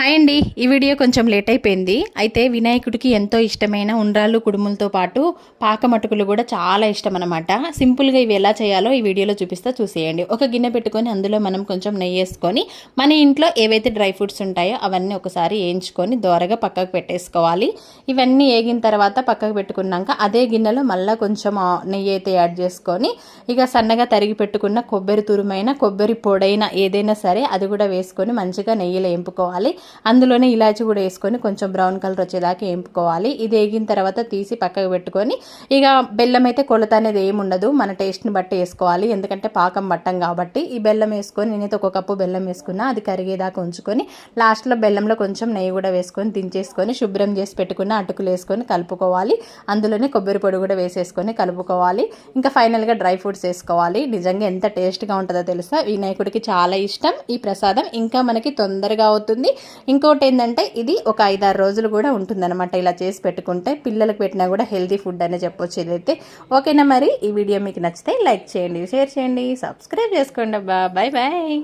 Hi అండి. ఈ video కొంచెం లేట్ అయిపోయింది. అయితే వినాయకుడికి ఎంతో ఇష్టమైన ఉండ్రాళ్ళు కుడుములతో పాటు పాకమటుకులు కూడా చాలా ఇష్టం అనమాట. సింపుల్గా ఇవి ఎలా చేయాలో ఈ వీడియోలో చూసేయండి. ఒక గిన్నె పెట్టుకొని అందులో మనం కొంచెం నెయ్యి వేసుకొని మన ఇంట్లో ఏవైతే డ్రై ఫ్రూట్స్ ఉంటాయో అవన్నీ ఒకసారి వేయించుకొని దోరగా పక్కకు పెట్టేసుకోవాలి. ఇవన్నీ వేగిన తర్వాత పక్కకు పెట్టుకున్నాక అదే గిన్నెలో మళ్ళీ కొంచెం నెయ్యి అయితే యాడ్ చేసుకొని ఇక సన్నగా తరిగి పెట్టుకున్న కొబ్బరి తురుమైన కొబ్బరి పొడైన ఏదైనా సరే అది కూడా వేసుకొని మంచిగా నెయ్యిలో వేంపుకోవాలి. అందులోనే ఇలాచి కూడా వేసుకొని కొంచెం బ్రౌన్ కలర్ వచ్చేదాకా వేంపుకోవాలి. ఇది వేగిన తర్వాత తీసి పక్కకు పెట్టుకొని ఇక బెల్లం అయితే కొలత అనేది ఏముండదు, మన టేస్ట్ని బట్టి వేసుకోవాలి. ఎందుకంటే పాకం పట్టం కాబట్టి ఈ బెల్లం వేసుకొని నేనైతే ఒక కప్పు బెల్లం వేసుకున్నా. అది కరిగేదాకా ఉంచుకొని లాస్ట్లో బెల్లంలో కొంచెం నెయ్యి కూడా వేసుకొని దించేసుకొని శుభ్రం చేసి పెట్టుకున్న అటుకులు వేసుకొని కలుపుకోవాలి. అందులోనే కొబ్బరి పొడి కూడా వేసేసుకొని కలుపుకోవాలి. ఇంకా ఫైనల్గా డ్రై ఫ్రూట్స్ వేసుకోవాలి. నిజంగా ఎంత టేస్ట్గా ఉంటుందో తెలుసా. వినాయకుడికి చాలా ఇష్టం ఈ ప్రసాదం. ఇంకా మనకి తొందరగా అవుతుంది. ఇంకోటి ఏంటంటే ఇది ఒక 5-6 రోజులు కూడా ఉంటుందన్నమాట. ఇలా చేసి పెట్టుకుంటే పిల్లలకు పెట్టినా కూడా హెల్తీ ఫుడ్ అనే చెప్పొచ్చు ఇదైతే. ఓకేనా, మరి ఈ వీడియో మీకు నచ్చితే లైక్ చేయండి, షేర్ చేయండి, సబ్స్క్రైబ్ చేసుకోండి. Bye bye.